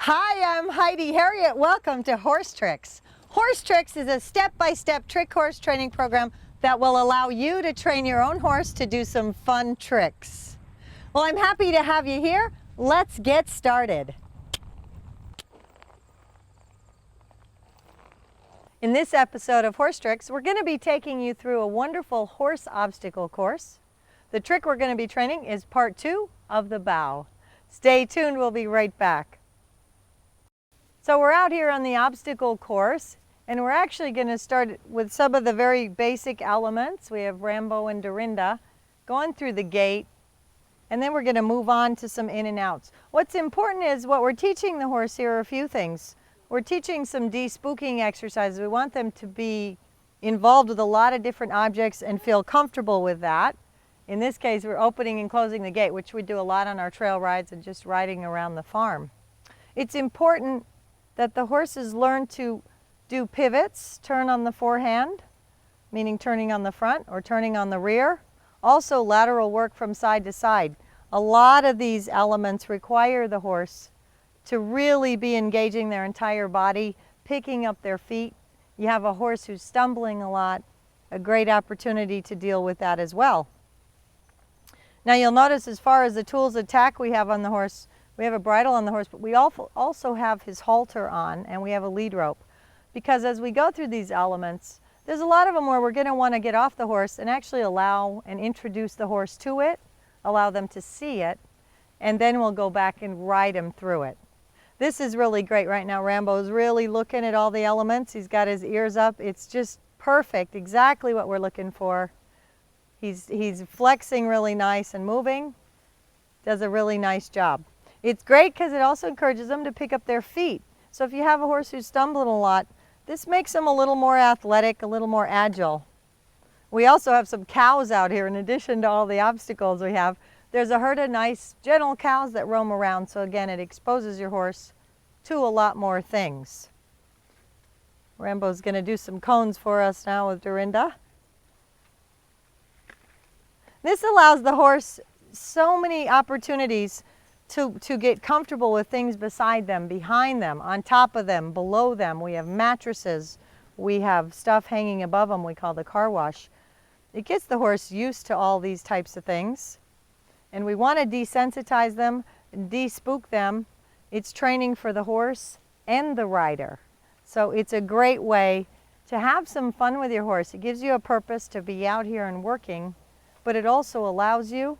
Hi, I'm Heidi Herriott. Welcome to Horsetrix. Horsetrix is a step-by-step trick horse training program that will allow you to train your own horse to do some fun tricks. Well, I'm happy to have you here. Let's get started. In this episode of Horsetrix, we're going to be taking you through a wonderful horse obstacle course. The trick we're going to be training is part 2 of the bow. Stay tuned, we'll be right back. So we're out here on the obstacle course, and we're actually going to start with some of the very basic elements. We have Rambo and Dorinda going through the gate, and then we're going to move on to some in and outs. What's important is what we're teaching the horse here are a few things. We're teaching some de-spooking exercises. We want them to be involved with a lot of different objects and feel comfortable with that. In this case, we're opening and closing the gate, which we do a lot on our trail rides and just riding around the farm. It's important that the horses learn to do pivots, turn on the forehand, meaning turning on the front or turning on the rear. Also lateral work from side to side. A lot of these elements require the horse to really be engaging their entire body, picking up their feet. You have a horse who's stumbling a lot, a great opportunity to deal with that as well. Now you'll notice as far as the tools of tack we have on the horse, we have a bridle on the horse, but we also have his halter on, and we have a lead rope. Because as we go through these elements, there's a lot of them where we're going to want to get off the horse and actually allow and introduce the horse to it, allow them to see it, and then we'll go back and ride him through it. This is really great right now. Rambo's really looking at all the elements. He's got his ears up. It's just perfect, exactly what we're looking for. He's flexing really nice and moving. Does a really nice job. It's great because it also encourages them to pick up their feet. So if you have a horse who's stumbling a lot, this makes them a little more athletic, a little more agile. We also have some cows out here in addition to all the obstacles we have. There's a herd of nice, gentle cows that roam around. So again, it exposes your horse to a lot more things. Rambo's going to do some cones for us now with Dorinda. This allows the horse so many opportunities to get comfortable with things beside them, behind them, on top of them, below them. We have mattresses. We have stuff hanging above them we call the car wash. It gets the horse used to all these types of things. And we want to desensitize them, de-spook them. It's training for the horse and the rider. So it's a great way to have some fun with your horse. It gives you a purpose to be out here and working, but it also allows you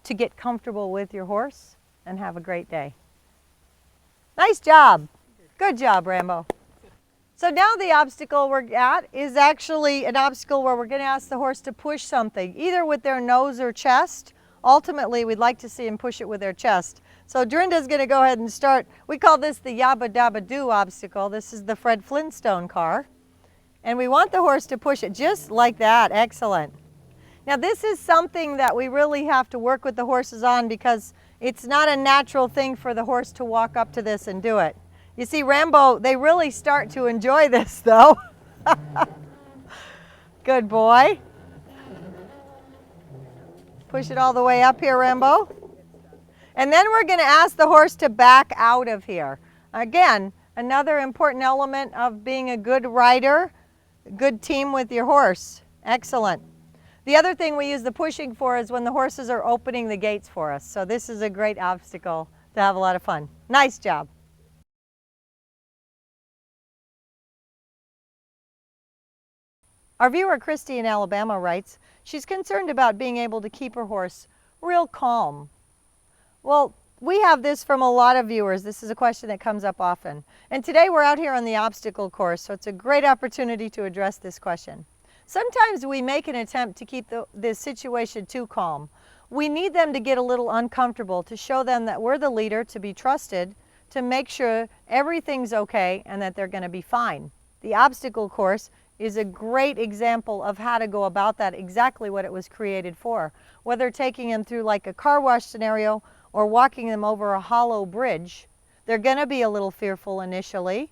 to get comfortable with your horse and have a great day. Nice job. Good job, Rambo. So now the obstacle we're at is actually an obstacle where we're going to ask the horse to push something, either with their nose or chest. Ultimately, we'd like to see him push it with their chest. So Dorinda's going to go ahead and start. We call this the Yabba Dabba Doo obstacle. This is the Fred Flintstone car. And we want the horse to push it just like that. Excellent. Now this is something that we really have to work with the horses on because it's not a natural thing for the horse to walk up to this and do it. You see, Rambo, they really start to enjoy this though. Good boy. Push it all the way up here, Rambo. And then we're going to ask the horse to back out of here. Again, another important element of being a good rider, a good team with your horse. Excellent. The other thing we use the pushing for is when the horses are opening the gates for us. So this is a great obstacle to have a lot of fun. Nice job. Our viewer Christy in Alabama writes, she's concerned about being able to keep her horse real calm. Well, we have this from a lot of viewers. This is a question that comes up often. And today we're out here on the obstacle course, so it's a great opportunity to address this question. Sometimes we make an attempt to keep this situation too calm. We need them to get a little uncomfortable to show them that we're the leader, to be trusted, to make sure everything's okay and that they're going to be fine. The obstacle course is a great example of how to go about that, exactly what it was created for. Whether taking them through like a car wash scenario or walking them over a hollow bridge, they're going to be a little fearful initially,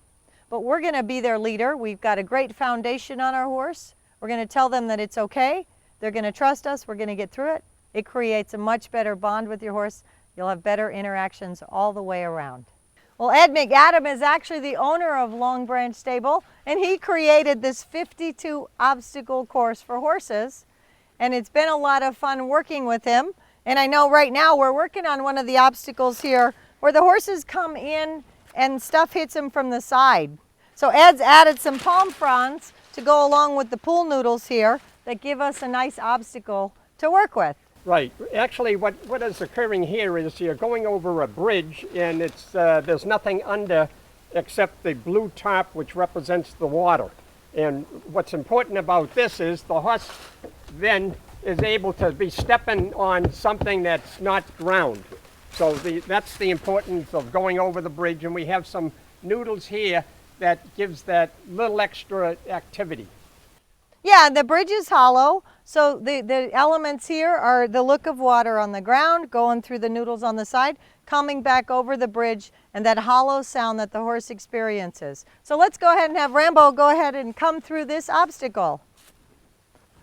but we're going to be their leader. We've got a great foundation on our horse. We're going to tell them that it's okay. They're going to trust us. We're going to get through it. It creates a much better bond with your horse. You'll have better interactions all the way around. Well, Ed McAdam is actually the owner of Long Branch Stable, and he created this 52 obstacle course for horses. And it's been a lot of fun working with him. And I know right now we're working on one of the obstacles here where the horses come in and stuff hits them from the side. So Ed's added some palm fronds to go along with the pool noodles here that give us a nice obstacle to work with. Right. Actually, what is occurring here is you're going over a bridge, and it's there's nothing under except the blue top, which represents the water. And what's important about this is the horse then is able to be stepping on something that's not ground. So that's the importance of going over the bridge, and we have some noodles here that gives that little extra activity. Yeah, the bridge is hollow, so the elements here are the look of water on the ground, going through the noodles on the side, coming back over the bridge, and that hollow sound that the horse experiences. So let's go ahead and have Rambo go ahead and come through this obstacle.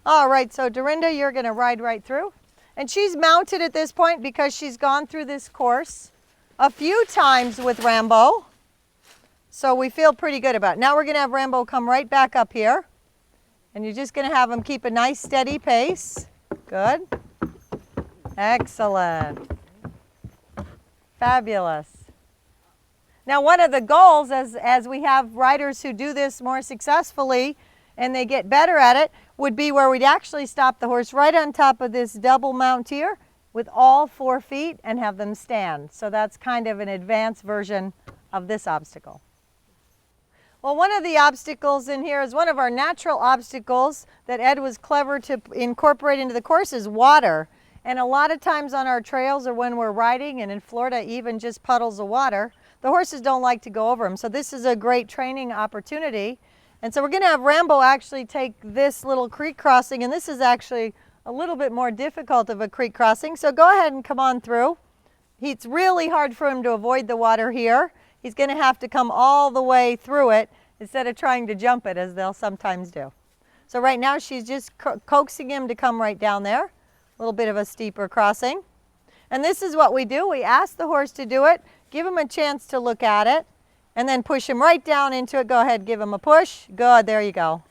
All right, so Dorinda, you're going to ride right through. And she's mounted at this point because she's gone through this course a few times with Rambo. So we feel pretty good about it. Now we're going to have Rambo come right back up here. And you're just going to have him keep a nice steady pace. Good. Excellent. Fabulous. Now one of the goals as we have riders who do this more successfully and they get better at it would be where we'd actually stop the horse right on top of this double mount here with all 4 feet and have them stand. So that's kind of an advanced version of this obstacle. Well, one of the obstacles in here is one of our natural obstacles that Ed was clever to incorporate into the course is water. And a lot of times on our trails or when we're riding, and in Florida even just puddles of water, the horses don't like to go over them. So this is a great training opportunity. And so we're going to have Rambo actually take this little creek crossing, and this is actually a little bit more difficult of a creek crossing. So go ahead and come on through. It's really hard for him to avoid the water here. He's going to have to come all the way through it instead of trying to jump it, as they'll sometimes do. So right now she's just coaxing him to come right down there. A little bit of a steeper crossing. And this is what we do. We ask the horse to do it, give him a chance to look at it, and then push him right down into it. Go ahead, give him a push. Good, there you go.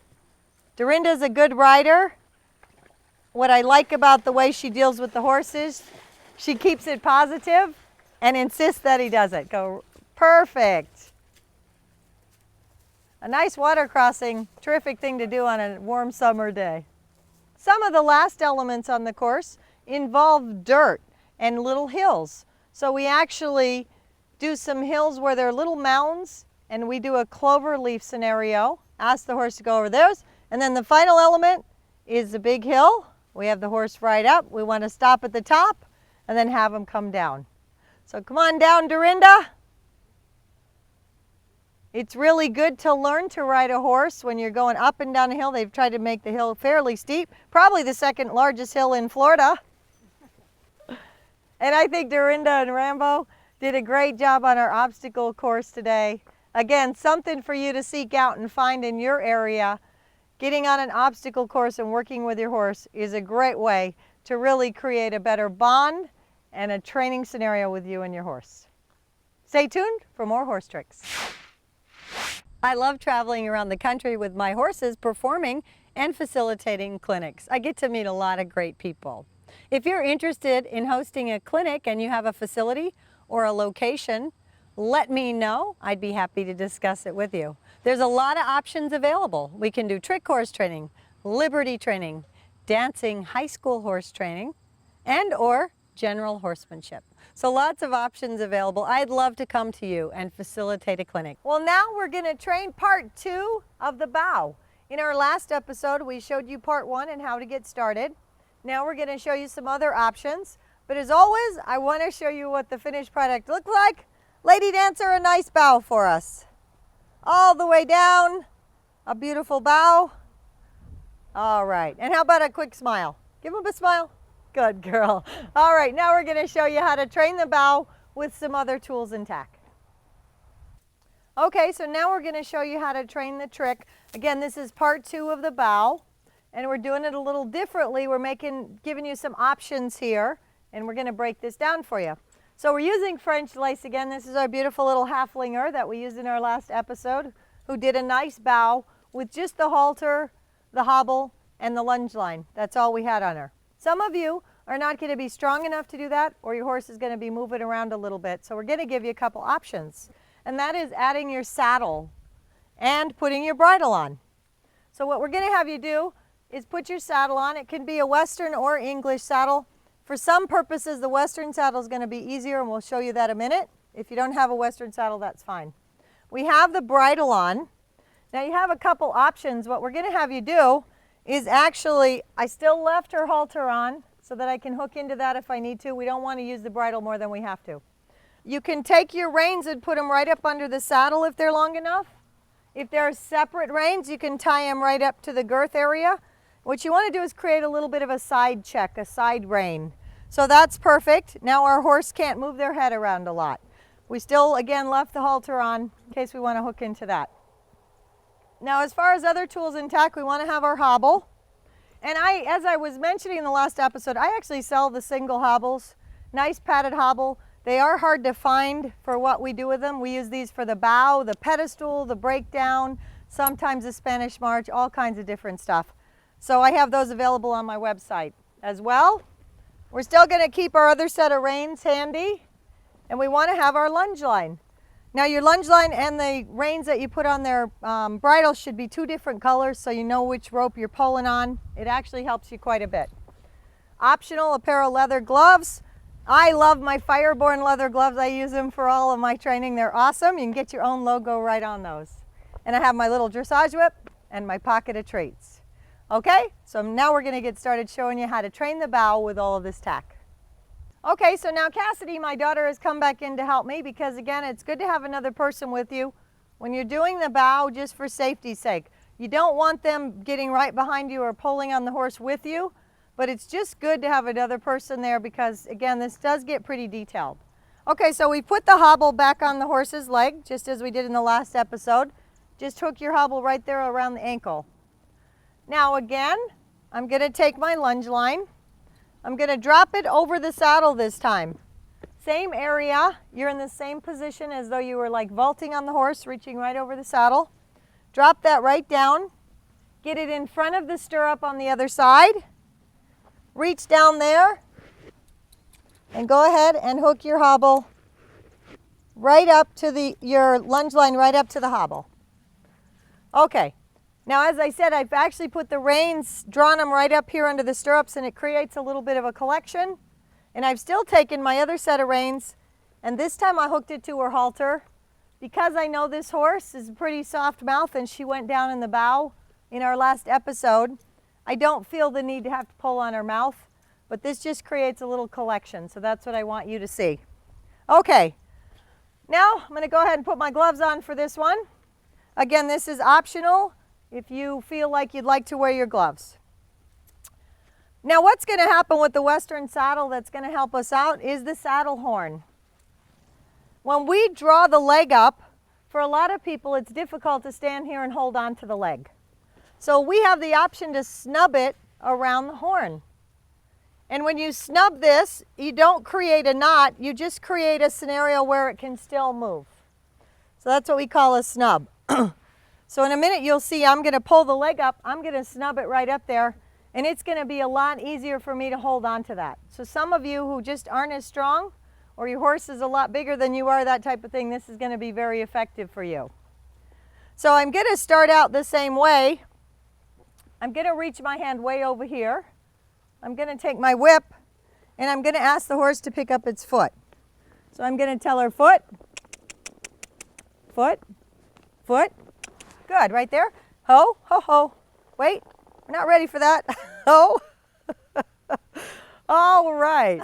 Dorinda's a good rider. What I like about the way she deals with the horses, she keeps it positive and insists that he does it. Go. Perfect. A nice water crossing, terrific thing to do on a warm summer day. Some of the last elements on the course involve dirt and little hills. So we actually do some hills where there are little mounds, and we do a clover leaf scenario. Ask the horse to go over those. And then the final element is the big hill. We have the horse ride up. We want to stop at the top and then have him come down. So come on down, Dorinda. It's really good to learn to ride a horse when you're going up and down a hill. They've tried to make the hill fairly steep, probably the second largest hill in Florida. And I think Dorinda and Rambo did a great job on our obstacle course today. Again, something for you to seek out and find in your area. Getting on an obstacle course and working with your horse is a great way to really create a better bond and a training scenario with you and your horse. Stay tuned for more horse tricks. I love traveling around the country with my horses, performing and facilitating clinics. I get to meet a lot of great people. If you're interested in hosting a clinic and you have a facility or a location, let me know. I'd be happy to discuss it with you. There's a lot of options available. We can do trick horse training, liberty training, dancing, high school horse training, and or general horsemanship. So lots of options available. I'd love to come to you and facilitate a clinic. Well, now we're going to train part 2 of the bow. In our last episode, we showed you part 1 and how to get started. Now we're going to show you some other options. But as always, I want to show you what the finished product looks like. Lady Dancer, a nice bow for us. All the way down, a beautiful bow. All right, and how about a quick smile? Give him a smile. Good girl. All right, now we're going to show you how to train the bow with some other tools and tack. Okay, so now we're going to show you how to train the trick. Again, this is part 2 of the bow, and we're doing it a little differently. We're giving you some options here, and we're going to break this down for you. So we're using French lace again. This is our beautiful little halflinger that we used in our last episode, who did a nice bow with just the halter, the hobble, and the lunge line. That's all we had on her. Some of you are not going to be strong enough to do that, or your horse is going to be moving around a little bit. So we're going to give you a couple options, and that is adding your saddle and putting your bridle on. So what we're going to have you do is put your saddle on. It can be a Western or English saddle. For some purposes, the Western saddle is going to be easier, and we'll show you that in a minute. If you don't have a Western saddle, that's fine. We have the bridle on. Now you have a couple options. What we're going to have you do is actually, I still left her halter on so that I can hook into that if I need to. We don't want to use the bridle more than we have to. You can take your reins and put them right up under the saddle if they're long enough. If they're separate reins, you can tie them right up to the girth area. What you want to do is create a little bit of a side check, a side rein. So that's perfect. Now our horse can't move their head around a lot. We still, again, left the halter on in case we want to hook into that. Now, as far as other tools in tack, we want to have our hobble. And as I was mentioning in the last episode, I actually sell the single hobbles. Nice padded hobble. They are hard to find for what we do with them. We use these for the bow, the pedestal, the breakdown, sometimes the Spanish march, all kinds of different stuff. So I have those available on my website as well. We're still going to keep our other set of reins handy, and we want to have our lunge line. Now your lunge line and the reins that you put on their bridle should be two different colors so you know which rope you're pulling on. It actually helps you quite a bit. Optional, a pair of leather gloves. I love my Fireborn leather gloves. I use them for all of my training. They're awesome. You can get your own logo right on those. And I have my little dressage whip and my pocket of treats. Okay, so now we're going to get started showing you how to train the bow with all of this tack. Okay, so now Cassidy, my daughter, has come back in to help me because, again, it's good to have another person with you when you're doing the bow just for safety's sake. You don't want them getting right behind you or pulling on the horse with you, but it's just good to have another person there because, again, this does get pretty detailed. Okay, so we put the hobble back on the horse's leg, just as we did in the last episode. Just hook your hobble right there around the ankle. Now again, I'm going to take my lunge line. I'm going to drop it over the saddle this time. Same area. You're in the same position as though you were like vaulting on the horse, reaching right over the saddle. Drop that right down. Get it in front of the stirrup on the other side. Reach down there and go ahead and hook your hobble right up to your lunge line right up to the hobble. Okay. Now, as I said, I've actually put the reins, drawn them right up here under the stirrups, and it creates a little bit of a collection. And I've still taken my other set of reins, and this time I hooked it to her halter. Because I know this horse is a pretty soft mouth and she went down in the bow in our last episode, I don't feel the need to have to pull on her mouth, but this just creates a little collection, so that's what I want you to see. Okay, now I'm going to go ahead and put my gloves on for this one. Again, this is optional if you feel like you'd like to wear your gloves. Now what's going to happen with the Western saddle that's going to help us out is the saddle horn. When we draw the leg up, for a lot of people it's difficult to stand here and hold on to the leg. So we have the option to snub it around the horn. And when you snub this, you don't create a knot, you just create a scenario where it can still move. So that's what we call a snub. So in a minute you'll see I'm going to pull the leg up, I'm going to snub it right up there, and it's going to be a lot easier for me to hold on to that. So some of you who just aren't as strong, or your horse is a lot bigger than you are, that type of thing, this is going to be very effective for you. So I'm going to start out the same way. I'm going to reach my hand way over here. I'm going to take my whip, and I'm going to ask the horse to pick up its foot. So I'm going to tell her foot, foot, foot. Good, right there. Ho, ho, ho. Wait, we're not ready for that. Ho. All right.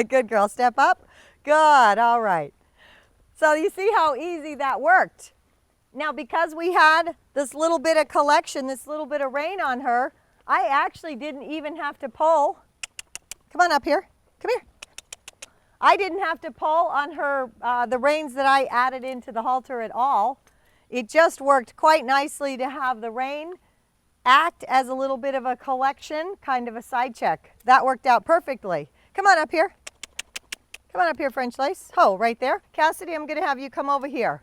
Good girl. Step up. Good. All right. So you see how easy that worked. Now, because we had this little bit of collection, this little bit of rein on her, I actually didn't even have to pull. Come on up here. Come here. I didn't have to pull on her, the reins that I added into the halter at all. It just worked quite nicely to have the rein act as a little bit of a collection, kind of a side check. That worked out perfectly. Come on up here. Come on up here, French lace. Ho, right there. Cassidy, I'm going to have you come over here.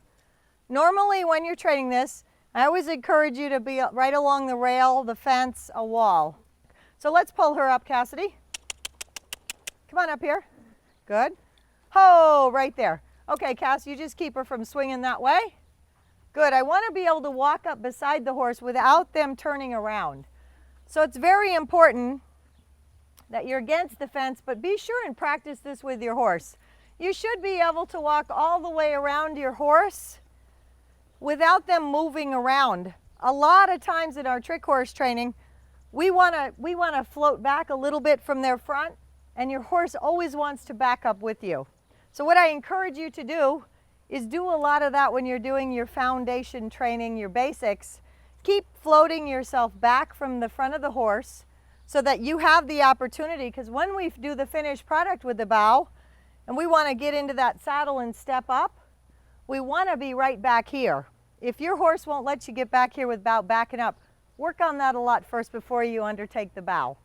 Normally when you're training this, I always encourage you to be right along the rail, the fence, a wall. So let's pull her up, Cassidy. Come on up here. Good. Ho, right there. Okay, Cass, you just keep her from swinging that way. Good. I want to be able to walk up beside the horse without them turning around. So it's very important that you're against the fence, but be sure and practice this with your horse. You should be able to walk all the way around your horse without them moving around. A lot of times in our trick horse training, we want to float back a little bit from their front, and your horse always wants to back up with you. So what I encourage you to do is do a lot of that when you're doing your foundation training, your basics. Keep floating yourself back from the front of the horse so that you have the opportunity, because when we do the finished product with the bow and we want to get into that saddle and step up, we want to be right back here. If your horse won't let you get back here without backing up, work on that a lot first before you undertake the bow.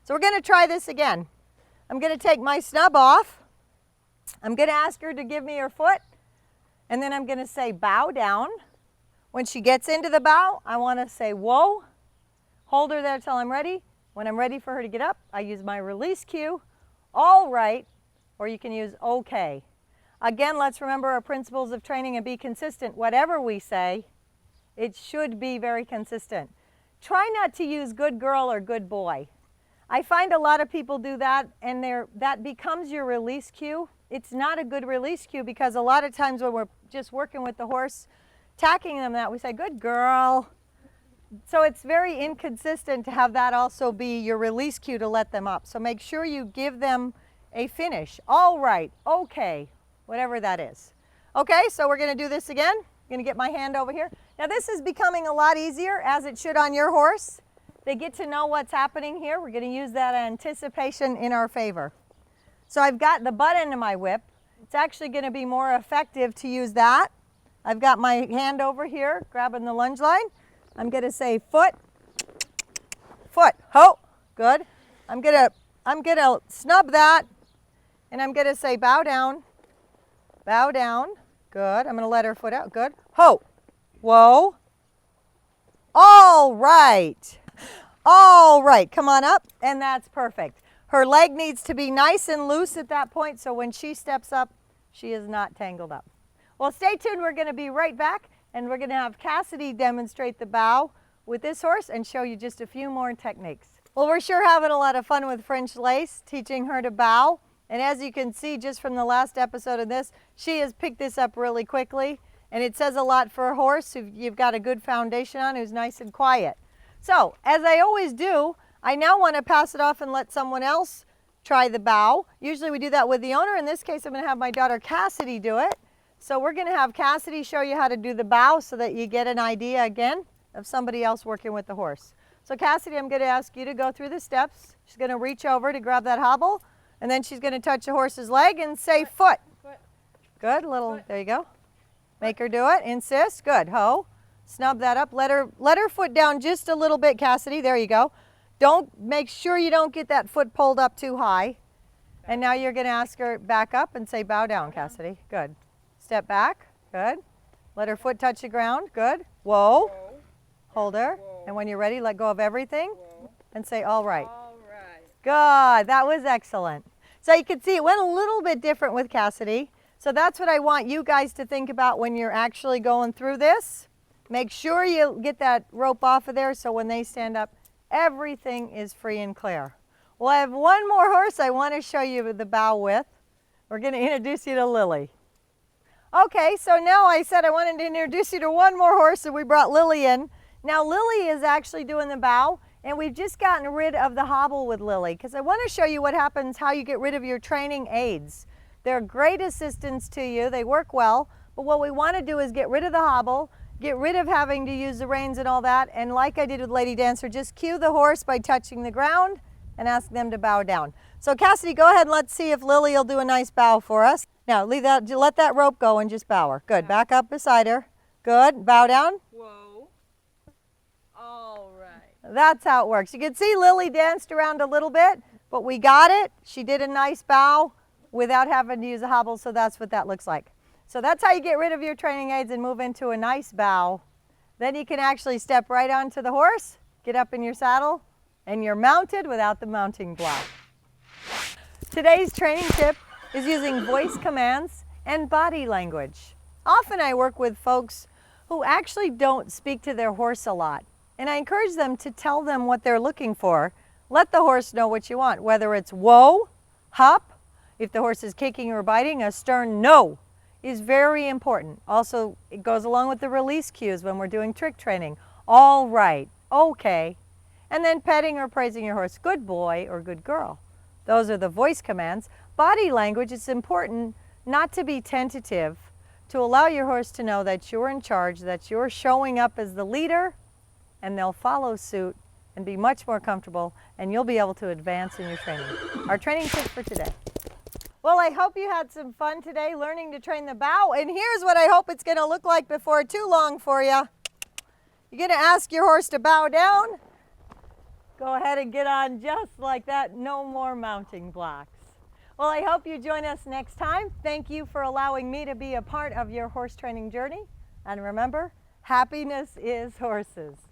So we're going to try this again. I'm going to take my snub off. I'm going to ask her to give me her foot, and then I'm going to say bow down. When she gets into the bow, I want to say whoa. Hold her there till I'm ready. When I'm ready for her to get up, I use my release cue, all right, or you can use okay. Again, let's remember our principles of training and be consistent. Whatever we say, it should be very consistent. Try not to use good girl or good boy. I find a lot of people do that, and that becomes your release cue. It's not a good release cue, because a lot of times when we're just working with the horse, tacking them that, we say, good girl. So it's very inconsistent to have that also be your release cue to let them up. So make sure you give them a finish. All right, okay, whatever that is. Okay, so we're going to do this again. I'm going to get my hand over here. Now this is becoming a lot easier, as it should on your horse. They get to know what's happening here. We're going to use that anticipation in our favor. So I've got the butt end of my whip. It's actually going to be more effective to use that. I've got my hand over here grabbing the lunge line. I'm going to say foot, foot, ho, good. I'm going to snub that, and I'm going to say bow down, good. I'm going to let her foot out, good. Ho, whoa, all right, come on up, and that's perfect. Her leg needs to be nice and loose at that point, so when she steps up, she is not tangled up. Well, stay tuned. We're going to be right back, and we're going to have Cassidy demonstrate the bow with this horse and show you just a few more techniques. Well, we're sure having a lot of fun with French Lace, teaching her to bow. And as you can see just from the last episode of this, she has picked this up really quickly. And it says a lot for a horse who you've got a good foundation on, who's nice and quiet. So, as I always do, I now want to pass it off and let someone else try the bow. Usually we do that with the owner. In this case, I'm going to have my daughter Cassidy do it. So we're going to have Cassidy show you how to do the bow so that you get an idea again of somebody else working with the horse. So Cassidy, I'm going to ask you to go through the steps. She's going to reach over to grab that hobble, and then she's going to touch the horse's leg and say foot. Good, there you go. Make her do it, insist, good, ho. Snub that up, let her foot down just a little bit, Cassidy, there you go. Make sure you don't get that foot pulled up too high. And now you're going to ask her back up and say bow down, Cassidy, good. Step back, good. Let her foot touch the ground, good. Whoa, hold her. And when you're ready, let go of everything and say all right. All right. Good, that was excellent. So you can see it went a little bit different with Cassidy. So that's what I want you guys to think about when you're actually going through this. Make sure you get that rope off of there so when they stand up, everything is free and clear. Well, I have one more horse I want to show you the bow with. We're going to introduce you to Lily. Okay, so now I said I wanted to introduce you to one more horse, and we brought Lily in. Now Lily is actually doing the bow, and we've just gotten rid of the hobble with Lily because I want to show you what happens, how you get rid of your training aids. They're great assistants to you, they work well, but what we want to do is get rid of the hobble, get rid of having to use the reins and all that, and like I did with Lady Dancer, just cue the horse by touching the ground and ask them to bow down. So Cassidy, go ahead and let's see if Lily will do a nice bow for us. Now let that rope go and just bow her. Good, back up beside her. Good, bow down. Whoa. All right. That's how it works. You can see Lily danced around a little bit, but we got it. She did a nice bow. without having to use a hobble, so that's what that looks like. So that's how you get rid of your training aids and move into a nice bow. Then you can actually step right onto the horse, get up in your saddle, and you're mounted without the mounting block. Today's training tip is using voice commands and body language. Often I work with folks who actually don't speak to their horse a lot, and I encourage them to tell them what they're looking for. Let the horse know what you want, whether it's whoa, hop. If the horse is kicking or biting, a stern no is very important. Also, it goes along with the release cues when we're doing trick training. All right, okay. And then petting or praising your horse, good boy or good girl. Those are the voice commands. Body language, it's important not to be tentative, to allow your horse to know that you're in charge, that you're showing up as the leader, and they'll follow suit and be much more comfortable, and you'll be able to advance in your training. Our training tips for today. Well, I hope you had some fun today learning to train the bow, and here's what I hope it's going to look like before too long for you. You're going to ask your horse to bow down. Go ahead and get on just like that. No more mounting blocks. Well, I hope you join us next time. Thank you for allowing me to be a part of your horse training journey. And remember, happiness is horses.